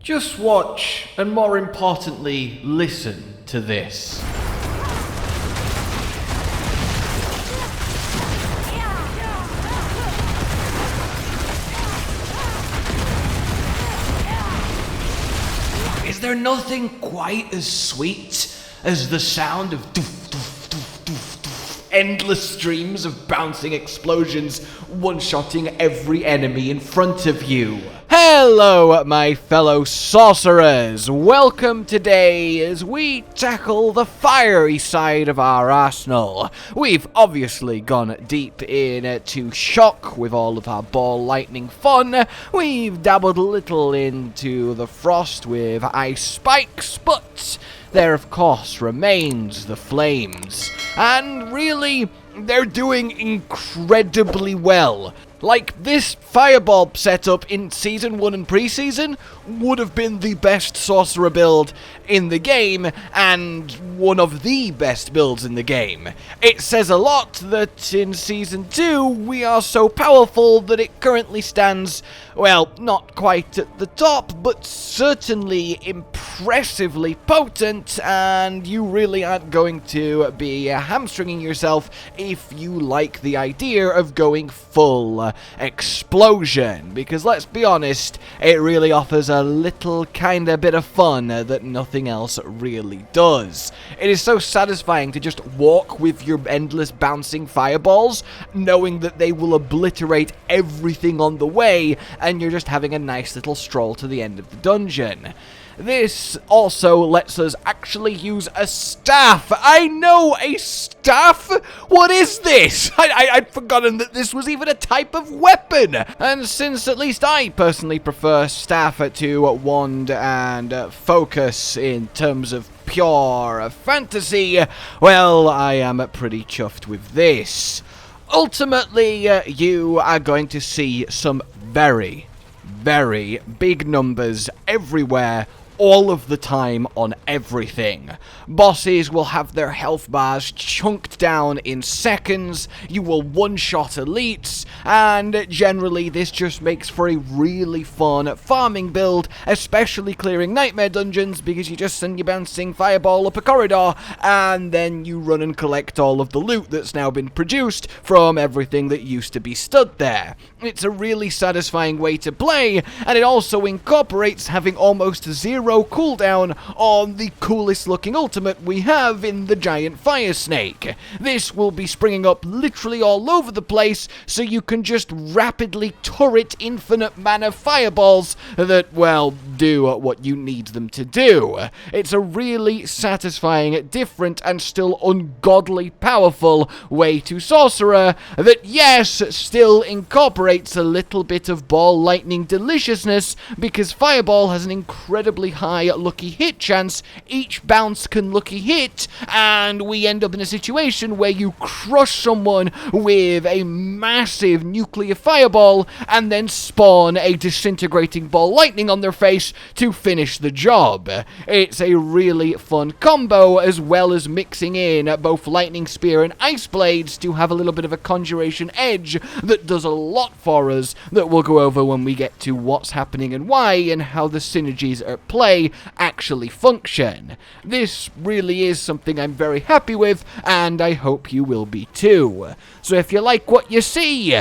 Just watch, and more importantly, listen to this. Is there nothing quite as sweet as the sound of doof, doof, doof, doof, doof, endless streams of bouncing explosions one-shotting every enemy in front of you? Hello, my fellow sorcerers. Welcome today as we tackle the fiery side of our arsenal. We've obviously gone deep into shock with all of our ball lightning fun. We've dabbled a little into the frost with ice spikes, but there of course remains the flames. And really, they're doing incredibly well. Like, this fireball setup in Season 1 and Pre-Season would have been the best sorcerer build in the game, and one of the best builds in the game. It says a lot that in Season 2 we are so powerful that it currently stands, well, not quite at the top, but certainly impressively potent, and you really aren't going to be hamstringing yourself if you like the idea of going full explosion, because let's be honest, it really offers a little kinda bit of fun that nothing else really does. It is so satisfying to just walk with your endless bouncing fireballs, knowing that they will obliterate everything on the way, and you're just having a nice little stroll to the end of the dungeon. This also lets us actually use a staff. I know, a staff? What is this? I'd forgotten that this was even a type of weapon. And since at least I personally prefer staff to wand and focus in terms of pure fantasy, well, I am pretty chuffed with this. Ultimately, you are going to see some very big numbers everywhere, all of the time on everything. Bosses will have their health bars chunked down in seconds, you will one-shot elites, and generally this just makes for a really fun farming build, especially clearing nightmare dungeons, because you just send your bouncing fireball up a corridor, and then you run and collect all of the loot that's now been produced from everything that used to be stood there. It's a really satisfying way to play, and it also incorporates having almost zero cooldown on the coolest looking ultimate we have in the giant fire snake. This will be springing up literally all over the place, so you can just rapidly turret infinite mana fireballs that, well, do what you need them to do. It's a really satisfying, different, and still ungodly powerful way to sorcerer that, yes, still incorporates a little bit of ball lightning deliciousness, because fireball has an incredibly high lucky hit chance. Each bounce can lucky hit, and we end up in a situation where you crush someone with a massive nuclear fireball and then spawn a disintegrating ball lightning on their face to finish the job. It's a really fun combo, as well as mixing in both lightning spear and ice blades to have a little bit of a conjuration edge that does a lot for us, that we'll go over when we get to what's happening and why, and how the synergies at play actually function. This really is something I'm very happy with, and I hope you will be too. So if you like what you see,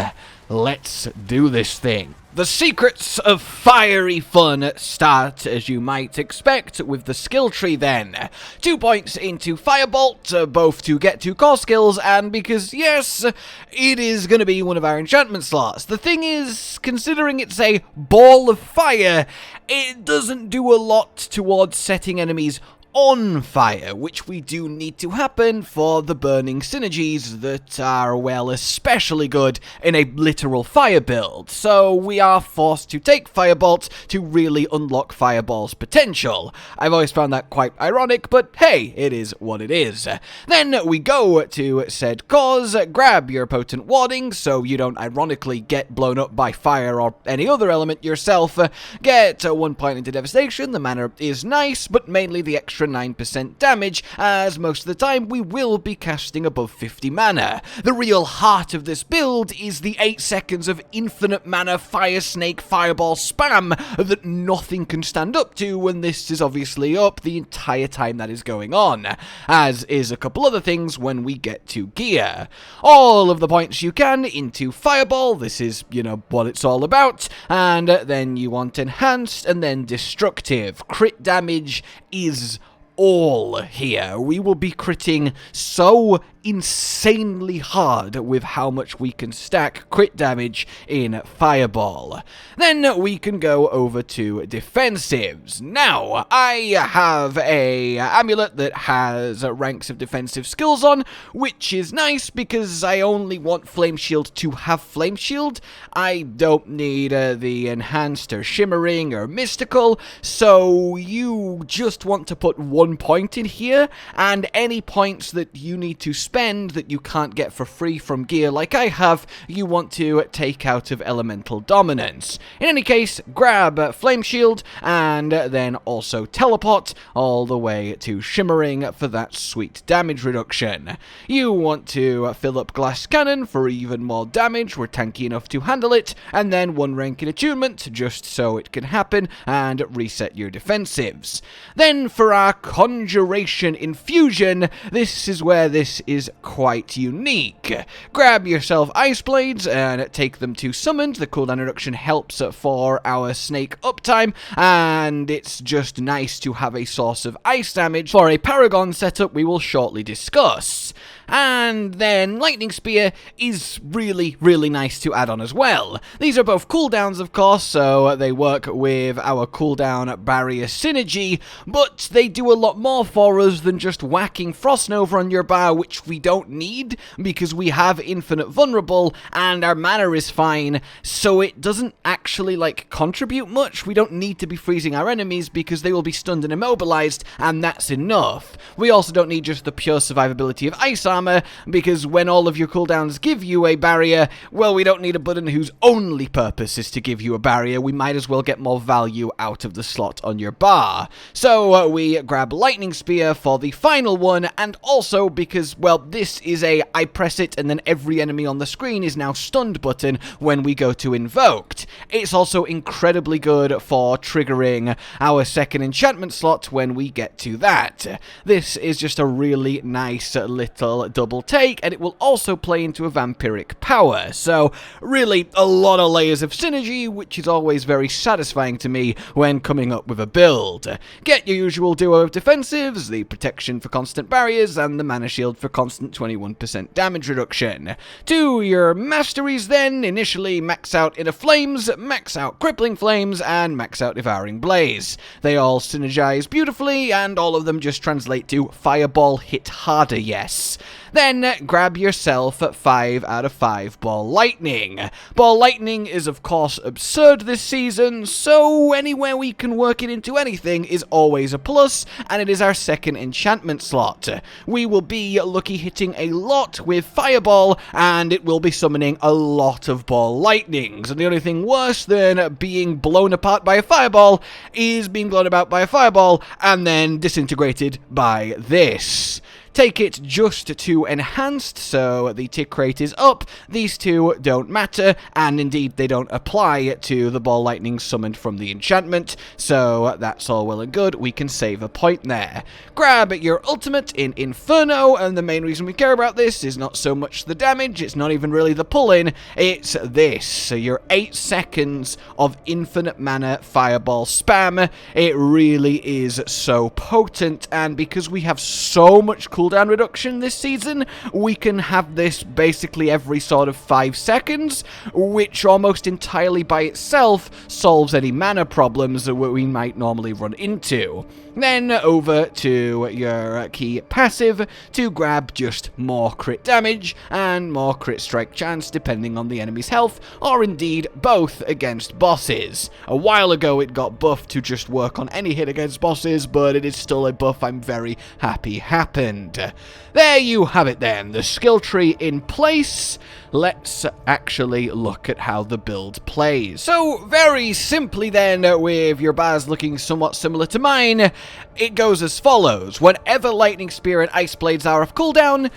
let's do this thing. The secrets of fiery fun start, as you might expect, with the skill tree then. 2 points into Firebolt, both to get 2 core skills, and because, yes, it is going to be one of our enchantment slots. The thing is, considering it's a ball of fire, it doesn't do a lot towards setting enemies on fire, which we do need to happen for the burning synergies that are, well, especially good in a literal fire build. So we are forced to take Firebolt to really unlock Fireball's potential. I've always found that quite ironic, but hey, it is what it is. Then we go to said cause, grab your potent warding so you don't ironically get blown up by fire or any other element yourself, get 1 point into devastation. The mana is nice, but mainly the extra extra 9% damage, as most of the time we will be casting above 50 mana. The real heart of this build is the 8 seconds of infinite mana Fire Snake Fireball spam that nothing can stand up to when this is obviously up the entire time that is going on, as is a couple other things when we get to gear. All of the points you can into Fireball, this is, you know, what it's all about, and then you want Enhanced and then Destructive. Crit damage is all here. We will be critting so insanely hard with how much we can stack crit damage in Fireball. Then we can go over to defensives. Now, I have a amulet that has ranks of defensive skills on, which is nice because I only want Flame Shield to have Flame Shield. I don't need the enhanced or shimmering or mystical, so you just want to put 1 point in here, and any points that you need to spend that you can't get for free from gear like I have, you want to take out of Elemental Dominance. In any case, grab Flame Shield, and then also Teleport all the way to Shimmering for that sweet damage reduction. You want to fill up Glass Cannon for even more damage, we're tanky enough to handle it, and then 1 rank in Attunement, just so it can happen, and reset your defensives. Then for our Conjuration Infusion, this is where this is quite unique. Grab yourself Ice Blades and take them to Summoned. The cooldown reduction helps for our snake uptime, and it's just nice to have a source of ice damage for a Paragon setup we will shortly discuss. And then Lightning Spear is really, really nice to add on as well. These are both cooldowns, of course, so they work with our cooldown barrier synergy, but they do a lot more for us than just whacking Frost Nova on your bar, which we don't need because we have Infinite Vulnerable and our mana is fine, so it doesn't actually, like, contribute much. We don't need to be freezing our enemies because they will be stunned and immobilized, and that's enough. We also don't need just the pure survivability of Ice Armor, because when all of your cooldowns give you a barrier, well, we don't need a button whose only purpose is to give you a barrier. We might as well get more value out of the slot on your bar. So we grab Lightning Spear for the final one, and also because, well, this is a I press it and then every enemy on the screen is now stunned button when we go to Invoked. It's also incredibly good for triggering our second enchantment slot when we get to that. This is just a really nice little double take, and it will also play into a vampiric power, so really a lot of layers of synergy, which is always very satisfying to me when coming up with a build. Get your usual duo of defensives, the protection for constant barriers, and the mana shield for constant 21% damage reduction. To your masteries then, initially max out Inner Flames, max out Crippling Flames, and max out Devouring Blaze. They all synergize beautifully, and all of them just translate to Fireball hit harder, yes. Then grab yourself 5 out of 5 Ball Lightning. Ball Lightning is of course absurd this season, so anywhere we can work it into anything is always a plus, and it is our second enchantment slot. We will be lucky hitting a lot with Fireball, and it will be summoning a lot of Ball Lightnings, and the only thing worse than being blown apart by a Fireball is being blown about by a Fireball and then disintegrated by this. Take it just to Enhanced, so the tick rate is up. These two don't matter, and indeed they don't apply to the Ball Lightning summoned from the enchantment, so that's all well and good. We can save a point there. Grab your ultimate in Inferno, and the main reason we care about this is not so much the damage, it's not even really the pull-in, it's this. So your 8 seconds of infinite mana Fireball spam, it really is so potent, and because we have so much cooldown reduction this season, we can have this basically every sort of 5 seconds, which almost entirely by itself solves any mana problems that we might normally run into. Then over to your key passive to grab just more crit damage and more crit strike chance depending on the enemy's health, or indeed both against bosses. A while ago it got buffed to just work on any hit against bosses, but it is still a buff I'm very happy happened. There you have it then, the skill tree in place. let's actually look at how the build plays. So, very simply then, with your bars looking somewhat similar to mine, it goes as follows. Whenever Lightning Spear and Ice Blades are off cooldown,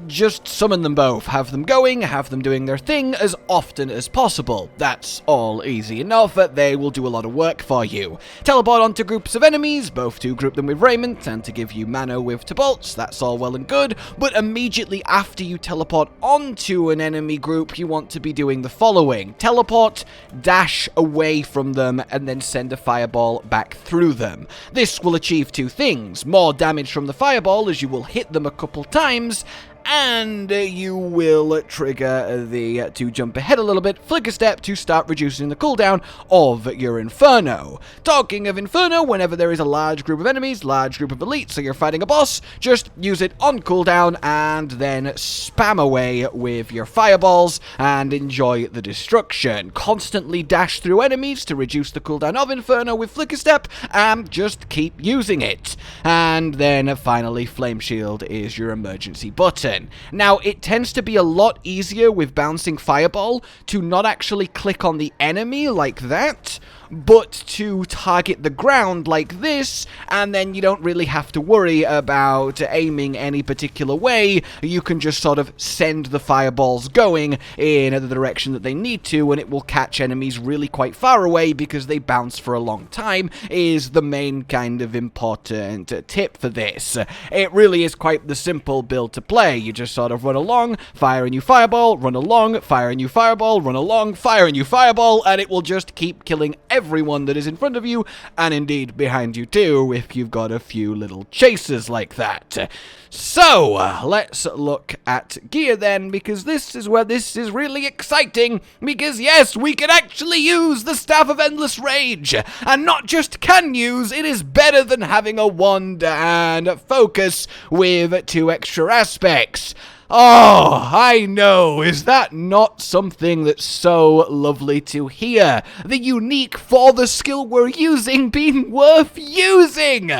just summon them both. Have them going, have them doing their thing as often as possible. That's all easy enough, they will do a lot of work for you. Teleport onto groups of enemies, both to group them with Raiment and to give you mana with Bolts, that's all well and good, but immediately after you teleport onto an enemy group, you want to be doing the following. Teleport, dash away from them, and then send a fireball back through them. This will achieve two things: more damage from the fireball as you will hit them a couple times, and you will trigger the, to jump ahead a little bit, flicker step to start reducing the cooldown of your Inferno. Talking of Inferno, whenever there is a large group of enemies, large group of elites, so you're fighting a boss, just use it on cooldown and then spam away with your fireballs and enjoy the destruction. Constantly dash through enemies to reduce the cooldown of Inferno with flicker step and just keep using it. And then finally, Flame Shield is your emergency button. Now, it tends to be a lot easier with bouncing fireball to not actually click on the enemy like that, but to target the ground like this, and then you don't really have to worry about aiming any particular way. You can just sort of send the fireballs going in the direction that they need to, and it will catch enemies really quite far away because they bounce for a long time, is the main kind of important tip for this. It really is quite the simple build to play. You just sort of run along, fire a new fireball, run along, fire a new fireball, run along, fire a new fireball, and it will just keep killing everyone that is in front of you, and indeed behind you too, if you've got a few little chasers like that. So, let's look at gear then, because this is where this is really exciting, because yes, we can actually use the Staff of Endless Rage, and not just can use, it is better than having a wand and focus with 2 extra aspects. Oh, I know, is that not something that's so lovely to hear? The unique for the skill we're using being worth using!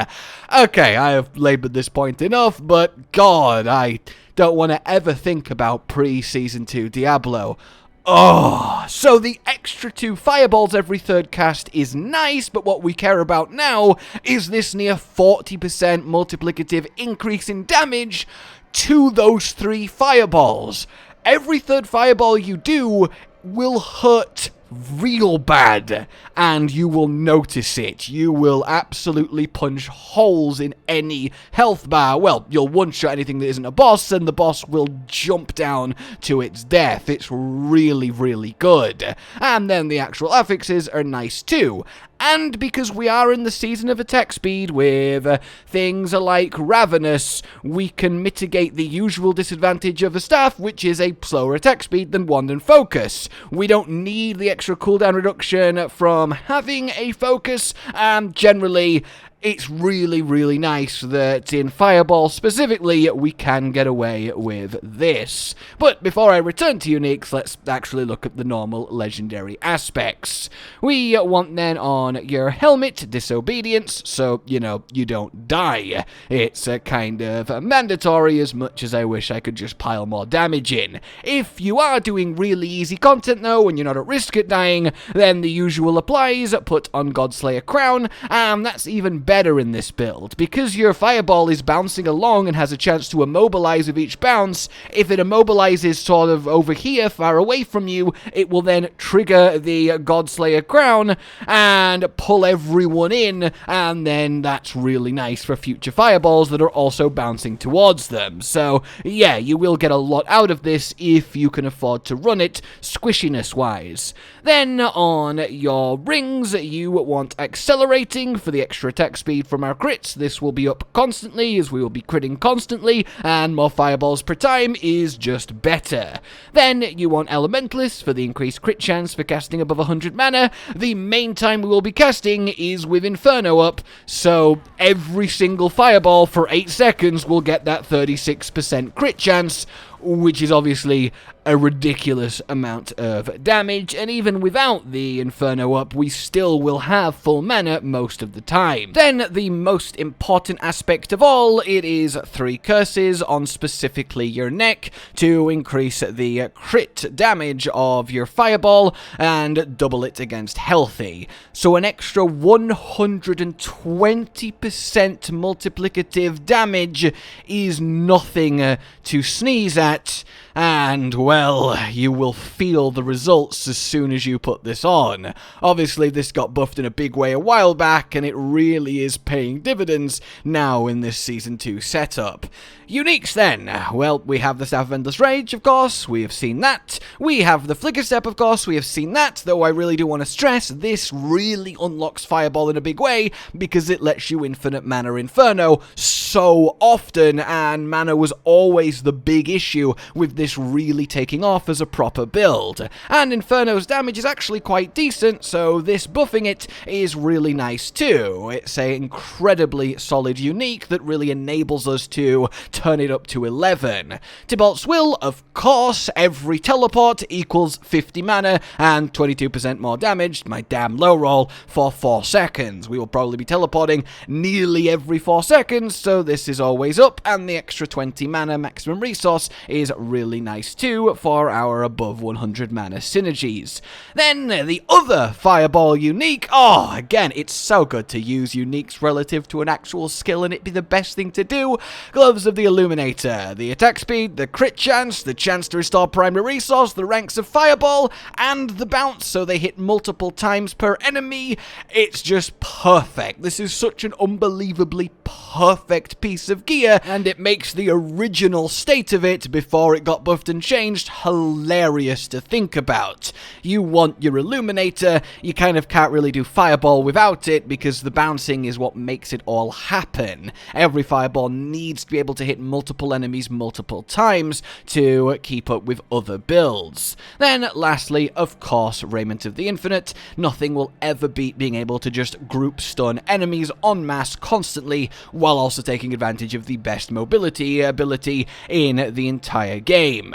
Okay, I have labored this point enough, but God, I don't want to ever think about pre-Season 2 Diablo. Oh, so the extra 2 fireballs every third cast is nice, but what we care about now is this near 40% multiplicative increase in damage to those 3 fireballs. Every third fireball you do will hurt real bad, and you will notice it. You will absolutely punch holes in any health bar. Well, you'll one-shot anything that isn't a boss, and the boss will jump down to its death. It's really, really good. And then the actual affixes are nice too. And because we are in the season of attack speed with things like Ravenous, we can mitigate the usual disadvantage of a staff, which is a slower attack speed than wand and focus. We don't need the extra cooldown reduction from having a focus, and generally it's really, really nice that in Fireball specifically, we can get away with this. But before I return to uniques, let's actually look at the normal legendary aspects. We want then on your helmet, disobedience, so, you know, you don't die. It's a kind of mandatory, as much as I wish I could just pile more damage in. If you are doing really easy content though, and you're not at risk at dying, then the usual applies. Put on Godslayer Crown, and that's even better in this build, because your fireball is bouncing along and has a chance to immobilize with each bounce. If it immobilizes sort of over here, far away from you, it will then trigger the Godslayer Crown and pull everyone in, and then that's really nice for future fireballs that are also bouncing towards them. So yeah, you will get a lot out of this if you can afford to run it squishiness wise. Then on your rings, you want accelerating for the extra attack speed from our crits. This will be up constantly as we will be critting constantly, and more fireballs per time is just better. Then you want Elementalist for the increased crit chance for casting above 100 mana. The main time we will be casting is with Inferno up, so every single fireball for 8 seconds will get that 36% crit chance, which is obviously a ridiculous amount of damage, and even without the Inferno up, we still will have full mana most of the time. Then, the most important aspect of all, it is 3 curses on specifically your neck to increase the crit damage of your fireball and double it against healthy. So an extra 120% multiplicative damage is nothing to sneeze at, and, well, you will feel the results as soon as you put this on. Obviously, this got buffed in a big way a while back, and it really is paying dividends now in this Season 2 setup. Uniques then. Well, we have the Staff of Endless Rage, of course, we have seen that. We have the Flicker Step, of course, we have seen that, though I really do want to stress, this really unlocks Fireball in a big way, because it lets you infinite mana Inferno so often, and mana was always the big issue with this really taking off as a proper build. And Inferno's damage is actually quite decent, so this buffing it is really nice too. It's an incredibly solid unique that really enables us to turn it up to 11. Tybalt's Will, of course, every teleport equals 50 mana and 22% more damage, my damn low roll, for 4 seconds. We will probably be teleporting nearly every 4 seconds, so this is always up, and the extra 20 mana maximum resource is really nice too for our above 100 mana synergies. Then the other Fireball unique, again, it's so good to use uniques relative to an actual skill and it be the best thing to do. Gloves of the Illuminator, the attack speed, the crit chance, the chance to restore primary resource, the ranks of Fireball, and the bounce, so they hit multiple times per enemy. It's just perfect. This is such an unbelievably perfect piece of gear, and it makes the original state of it before it got buffed and changed hilarious to think about. You want your Illuminator, you kind of can't really do Fireball without it because the bouncing is what makes it all happen. Every Fireball needs to be able to hit multiple enemies multiple times to keep up with other builds. Then, lastly, of course, Raiment of the Infinite. Nothing will ever beat being able to just group stun enemies en masse constantly, while also taking advantage of the best mobility ability in the entire game.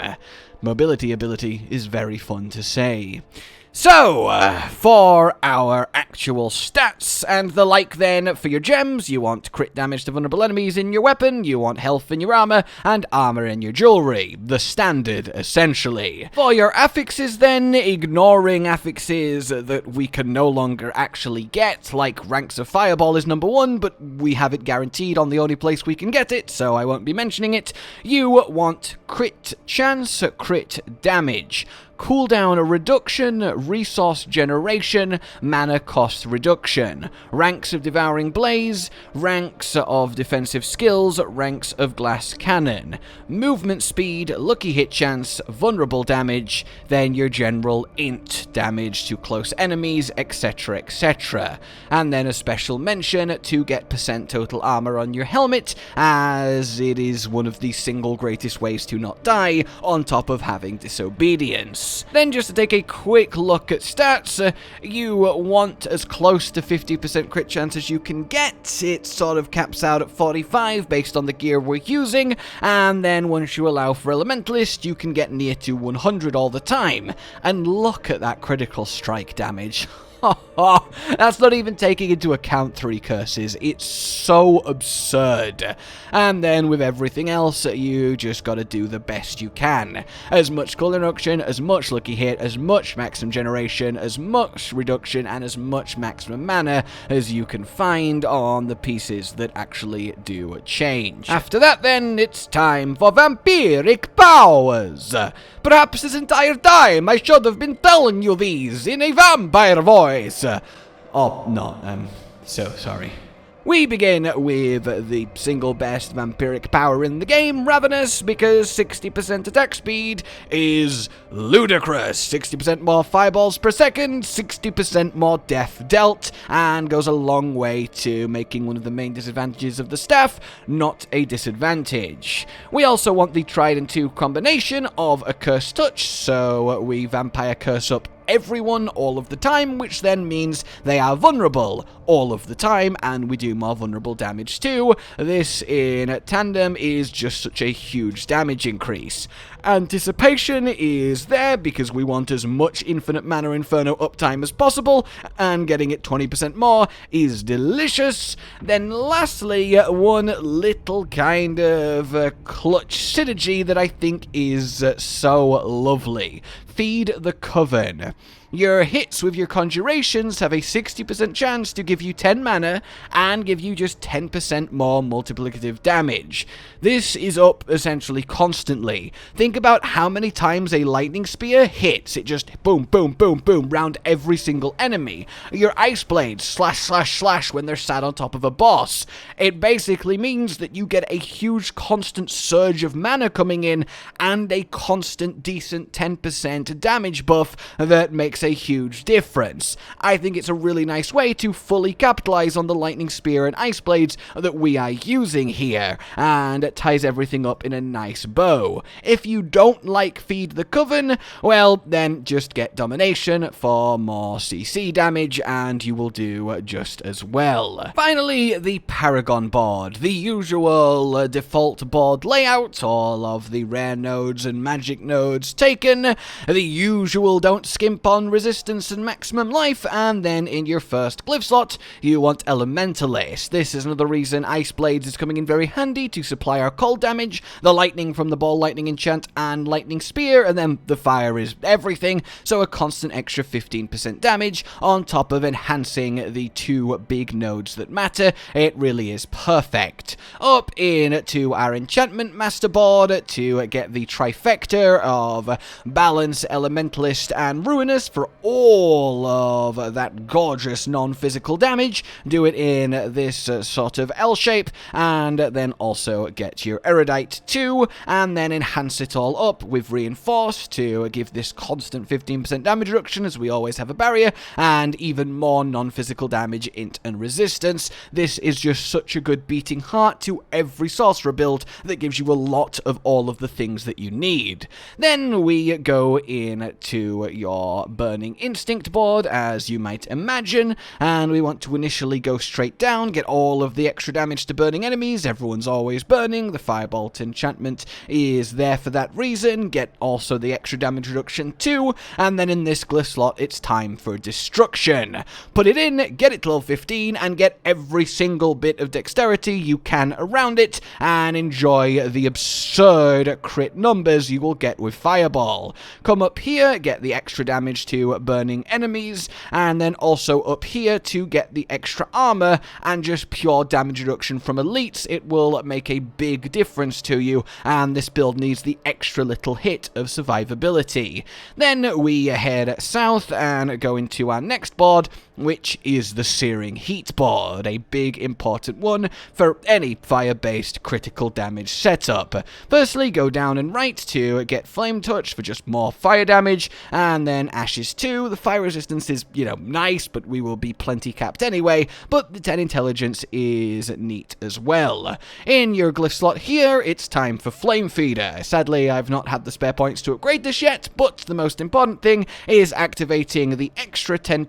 Mobility ability is very fun to say. So, for our actual stats and the like then, for your gems, you want crit damage to vulnerable enemies in your weapon, you want health in your armor, and armor in your jewelry. The standard, essentially. For your affixes then, ignoring affixes that we can no longer actually get, like ranks of Fireball is number 1, but we have it guaranteed on the only place we can get it, so I won't be mentioning it. You want crit chance, crit damage, cooldown reduction, resource generation, mana cost reduction, ranks of Devouring Blaze, ranks of defensive skills, ranks of glass cannon, movement speed, lucky hit chance, vulnerable damage, then your general int damage to close enemies, etc, etc. And then a special mention to get % total armor on your helmet, as it is one of the single greatest ways to not die, on top of having disobedience. Then just to take a quick look at stats, you want as close to 50% crit chance as you can get. It sort of caps out at 45 based on the gear we're using, and then once you allow for Elementalist, you can get near to 100 all the time. And look at that critical strike damage. That's not even taking into account 3 curses. It's so absurd. And then with everything else, you just gotta do the best you can. As much cooldown reduction, as much lucky hit, as much maximum generation, as much reduction, and as much maximum mana as you can find on the pieces that actually do change. After that then, it's time for Vampiric powers. Perhaps this entire time I should have been telling you these in a vampire voice. I'm so sorry. We begin with the single best vampiric power in the game, Ravenous, because 60% attack speed is ludicrous. 60% more fireballs per second, 60% more death dealt, and goes a long way to making one of the main disadvantages of the staff not a disadvantage. We also want the Trident 2 combination of Accursed Touch, so we vampire curse up everyone all of the time, which then means they are vulnerable all of the time, and we do more vulnerable damage too. This in tandem is just such a huge damage increase. Anticipation is there because we want as much infinite mana Inferno uptime as possible, and getting it 20% more is delicious. Then lastly, one little kind of clutch synergy that I think is so lovely. Feed the Coven. Your hits with your conjurations have a 60% chance to give you 10 mana and give you just 10% more multiplicative damage. This is up essentially constantly. Think about how many times a lightning spear hits. It just boom, boom, boom, boom round every single enemy. Your ice blades slash, slash, slash when they're sat on top of a boss. It basically means that you get a huge constant surge of mana coming in and a constant decent 10% damage buff that makes a huge difference. I think it's a really nice way to fully capitalize on the lightning spear and ice blades that we are using here, and it ties everything up in a nice bow. If you don't like Feed the Coven, well, then just get Domination for more CC damage, and you will do just as well. Finally, the Paragon board. The usual default board layout, all of the rare nodes and magic nodes taken, the usual don't skimp on resistance and maximum life, and then in your first glyph slot, you want Elementalist. This is another reason Ice Blades is coming in very handy to supply our cold damage, the lightning from the ball lightning enchant, and lightning spear, and then the fire is everything, so a constant extra 15% damage on top of enhancing the two big nodes that matter. It really is perfect. Up into our enchantment master board to get the trifecta of balance, elementalist, and ruinous for all of that gorgeous non-physical damage. Do it in this sort of L shape, and then also get your erudite too, and then enhance it all up with reinforce to give this constant 15% damage reduction, as we always have a barrier, and even more non-physical damage, int and resistance. This is just such a good beating heart to every sorcerer build that gives you a lot of all of the things that you need. Then we go into your Burning Instinct board, as you might imagine, and we want to initially go straight down, get all of the extra damage to burning enemies. Everyone's always burning. The Firebolt enchantment is there for that reason. Get also the extra damage reduction too, and then in this glyph slot, it's time for Destruction. Put it in, get it to level 15, and get every single bit of dexterity you can around it, and enjoy the absurd crit numbers you will get with Fireball. Come up here, get the extra damage to burning enemies, and then also up here to get the extra armor and just pure damage reduction from elites. It will make a big difference to you, and this build needs the extra little hit of survivability. Then we head south and go into our next board, which is the Searing Heat board, a big important one for any fire-based critical damage setup. Firstly, go down and right to get Flame Touch for just more fire damage, and then Ashes 2. The fire resistance is, nice, but we will be plenty capped anyway, but the 10 intelligence is neat as well. In your glyph slot here, it's time for Flame Feeder. Sadly, I've not had the spare points to upgrade this yet, but the most important thing is activating the extra 10%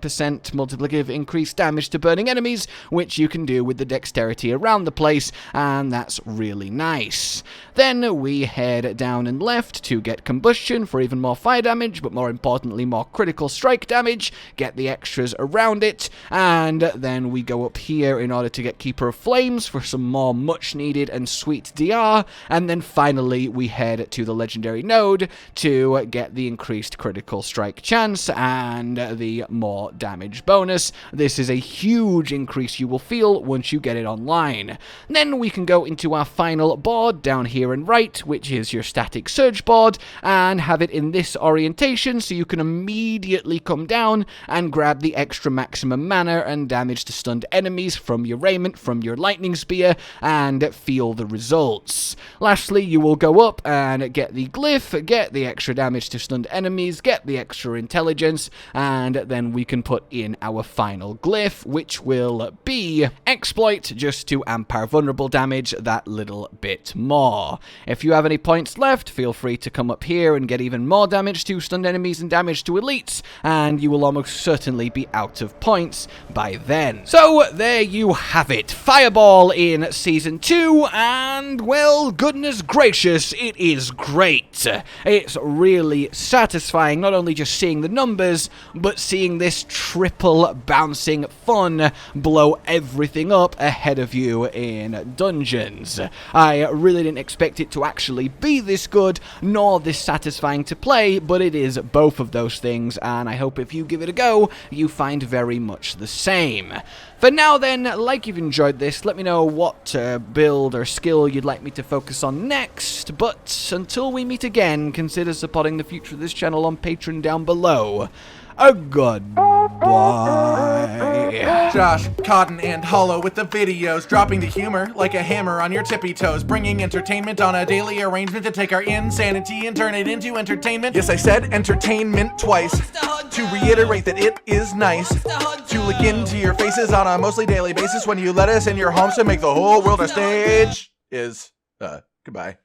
multiplicative increased damage to burning enemies, which you can do with the dexterity around the place, and that's really nice. Then we head down and left to get Combustion for even more fire damage, but more importantly, more critical strike damage, get the extras around it, and then we go up here in order to get Keeper of Flames for some more much needed and sweet DR, and then finally we head to the legendary node to get the increased critical strike chance and the more damage bonus. This is a huge increase you will feel once you get it online. Then we can go into our final board down here and right, which is your Static Surge board, and have it in this orientation so you can immediately come down and grab the extra maximum mana and damage to stunned enemies from your raiment, from your lightning spear, and feel the results. Lastly, you will go up and get the glyph, get the extra damage to stunned enemies, get the extra intelligence, and then we can put in our final glyph, which will be Exploit, just to amp our vulnerable damage that little bit more. If you have any points left, feel free to come up here and get even more damage to stunned enemies and damage to elites, minutes, and you will almost certainly be out of points by then. So there you have it, Fireball in Season 2, and well, goodness gracious, it is great. It's really satisfying, not only just seeing the numbers, but seeing this triple bouncing fun blow everything up ahead of you in dungeons. I really didn't expect it to actually be this good, nor this satisfying to play, but it is both of those things, and I hope if you give it a go, you find very much the same. For now then, like you've enjoyed this, let me know what build or skill you'd like me to focus on next, but until we meet again, consider supporting the future of this channel on Patreon down below. A goodbye. Josh, Cotton, and Hollow with the videos, dropping the humor like a hammer on your tippy toes, bringing entertainment on a daily arrangement to take our insanity and turn it into entertainment. Yes, I said entertainment twice, to reiterate that it is nice to look into your faces on a mostly daily basis when you let us in your homes to make the whole world a stage. Goodbye.